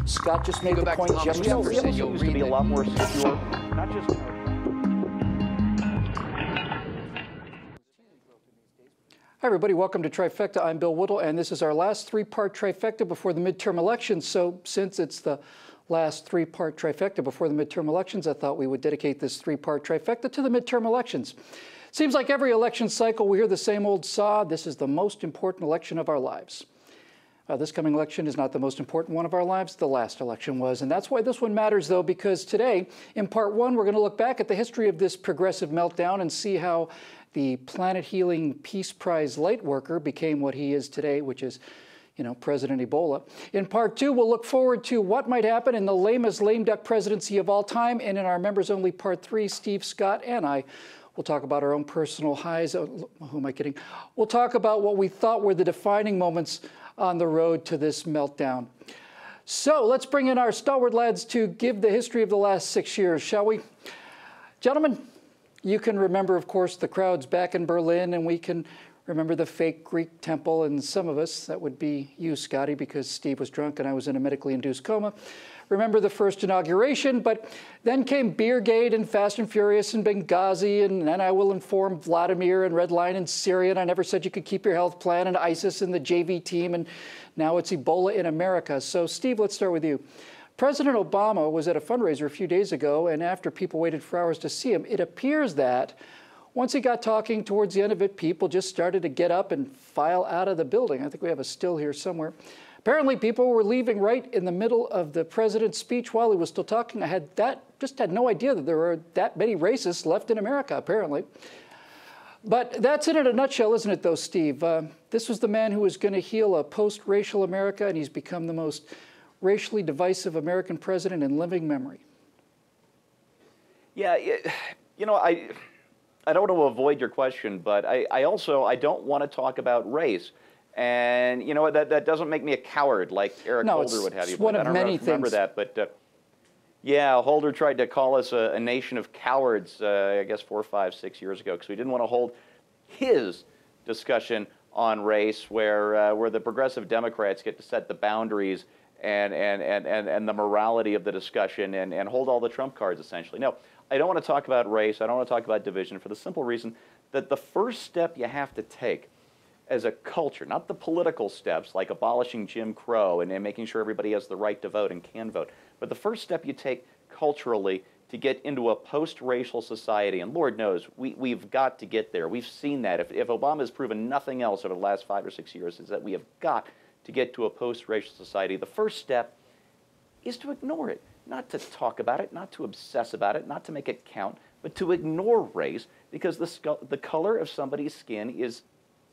Scott just made the point. Jefferson used to be a lot more secure, not just. Hi, everybody. Welcome to Trifecta. I'm Bill Whittle, and this is our last three-part trifecta before the midterm elections. So since it's the last three-part trifecta before the midterm elections, I thought we would dedicate this three-part trifecta to the midterm elections. Seems like every election cycle we hear the same old saw, this is the most important election of our lives. This coming election is not the most important one of our lives. The last election was. And that's why this one matters, though, because today, in part one, we're going to look back at the history of this progressive meltdown and see how the planet-healing Peace Prize light worker became what he is today, which is, President Ebola. In part two, we'll look forward to what might happen in the lamest lame duck presidency of all time. And in our members-only part three, Steve, Scott, and I will talk about our own personal highs. Oh, who am I kidding? We'll talk about what we thought were the defining moments on the road to this meltdown. So let's bring in our stalwart lads to give the history of the last 6 years, shall we? Gentlemen, you can remember, of course, the crowds back in Berlin, and we can remember the fake Greek temple, and some of us, that would be you, Scotty, because Steve was drunk and I was in a medically induced coma, remember the first inauguration, but then came Beergate and Fast and Furious and Benghazi, and then I will inform Vladimir and Red Line in Syria, and I never said you could keep your health plan, and ISIS and the JV team, and now it's Ebola in America. So, Steve, let's start with you. President Obama was at a fundraiser a few days ago, and after people waited for hours to see him, it appears that once he got talking towards the end of it, people just started to get up and file out of the building. I think we have a still here somewhere. Apparently, people were leaving right in the middle of the president's speech while he was still talking. I just had no idea that there were that many racists left in America, apparently. But that's it in a nutshell, isn't it, though, Steve? This was the man who was going to heal a post-racial America, and he's become the most racially divisive American president in living memory. Yeah, I don't want to avoid your question, but I don't want to talk about race. And you know what? That doesn't make me a coward like Eric Holder would have you. It's one of many things. Remember that, but yeah, Holder tried to call us a nation of cowards. I guess 4, 5, 6 years ago, because we didn't want to hold his discussion on race, where the progressive Democrats get to set the boundaries and the morality of the discussion and hold all the trump cards essentially. No, I don't want to talk about race. I don't want to talk about division for the simple reason that the first step you have to take as a culture, not the political steps like abolishing Jim Crow and making sure everybody has the right to vote and can vote, but the first step you take culturally to get into a post-racial society, and Lord knows, we've got to get there. We've seen that. If Obama has proven nothing else over the last 5 or 6 years, is that we have got to get to a post-racial society. The first step is to ignore it, not to talk about it, not to obsess about it, not to make it count, but to ignore race, because the color of somebody's skin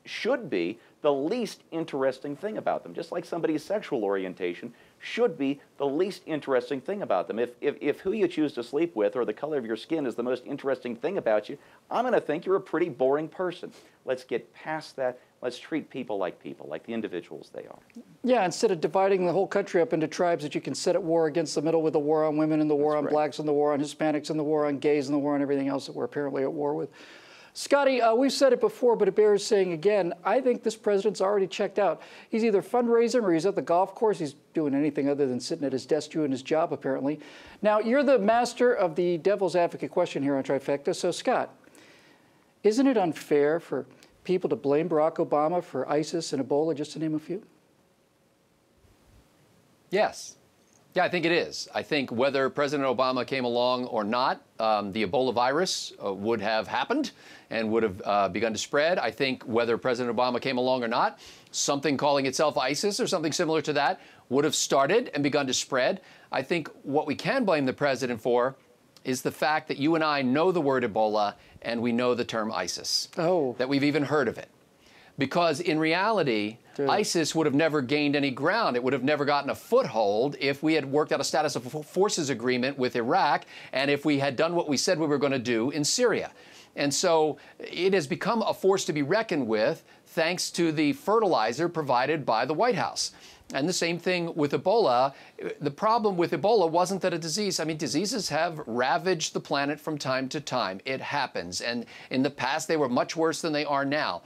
should be the least interesting thing about them, just like somebody's sexual orientation should be the least interesting thing about them. If who you choose to sleep with or the color of your skin is the most interesting thing about you, I'm going to think you're a pretty boring person. Let's get past that. Let's treat people, like the individuals they are. Yeah, instead of dividing the whole country up into tribes that you can set at war against the middle with the war on women and the war on blacks and the war on Hispanics and the war on gays and the war on everything else that we're apparently at war with. Scotty, we've said it before, but it bears saying again, I think this president's already checked out. He's either fundraising or he's at the golf course. He's doing anything other than sitting at his desk doing his job, apparently. Now, you're the master of the devil's advocate question here on Trifecta. So, Scott, isn't it unfair for people to blame Barack Obama for ISIS and Ebola, just to name a few? Yes. Yeah, I think it is. I think whether President Obama came along or not, the Ebola virus would have happened and would have begun to spread. I think whether President Obama came along or not, something calling itself ISIS or something similar to that would have started and begun to spread. I think what we can blame the president for is the fact that you and I know the word Ebola and we know the term ISIS, that we've even heard of it. Because in reality, ISIS would have never gained any ground. It would have never gotten a foothold if we had worked out a status of forces agreement with Iraq and if we had done what we said we were going to do in Syria. And so it has become a force to be reckoned with thanks to the fertilizer provided by the White House. And the same thing with Ebola. The problem with Ebola wasn't that a disease. I mean, diseases have ravaged the planet from time to time. It happens. And in the past, they were much worse than they are now.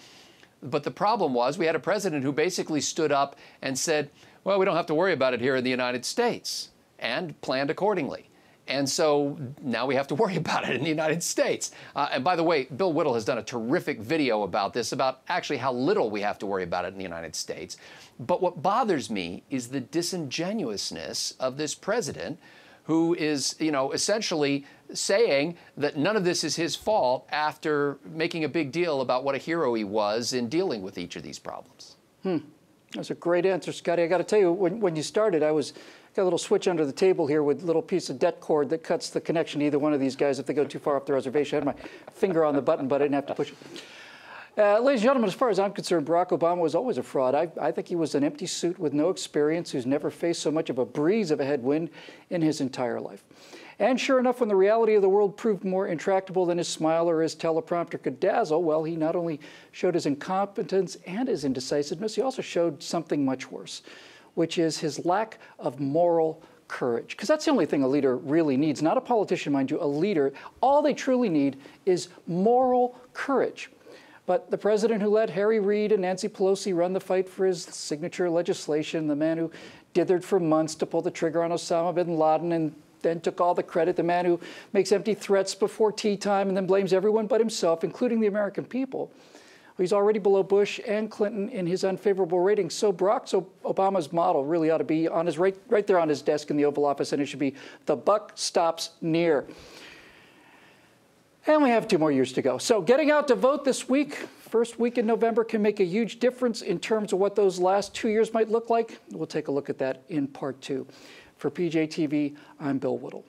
But the problem was we had a president who basically stood up and said, Well, we don't have to worry about it here in the United States, and planned accordingly. And so now we have to worry about it in the United States. And by the way, Bill Whittle has done a terrific video about this, about actually how little we have to worry about it in the United States. But what bothers me is the disingenuousness of this president, who is, essentially saying that none of this is his fault after making a big deal about what a hero he was in dealing with each of these problems. That's a great answer, Scotty. I got to tell you, when you started, got a little switch under the table here with a little piece of det cord that cuts the connection to either one of these guys if they go too far off the reservation. I had my finger on the button, but I didn't have to push it. Ladies and gentlemen, as far as I'm concerned, Barack Obama was always a fraud. I think he was an empty suit with no experience who's never faced so much of a breeze of a headwind in his entire life. And sure enough, when the reality of the world proved more intractable than his smile or his teleprompter could dazzle, well, he not only showed his incompetence and his indecisiveness, he also showed something much worse, which is his lack of moral courage. Because that's the only thing a leader really needs. Not a politician, mind you, a leader. All they truly need is moral courage. But the president who let Harry Reid and Nancy Pelosi run the fight for his signature legislation, the man who dithered for months to pull the trigger on Osama bin Laden and then took all the credit, the man who makes empty threats before tea time and then blames everyone but himself, including the American people. He's already below Bush and Clinton in his unfavorable ratings. So Barack Obama's model really ought to be on his right there on his desk in the Oval Office, and it should be the buck stops near. And we have 2 more years to go. So getting out to vote this week, first week in November, can make a huge difference in terms of what those last 2 years might look like. We'll take a look at that in part 2. For PJTV, I'm Bill Whittle.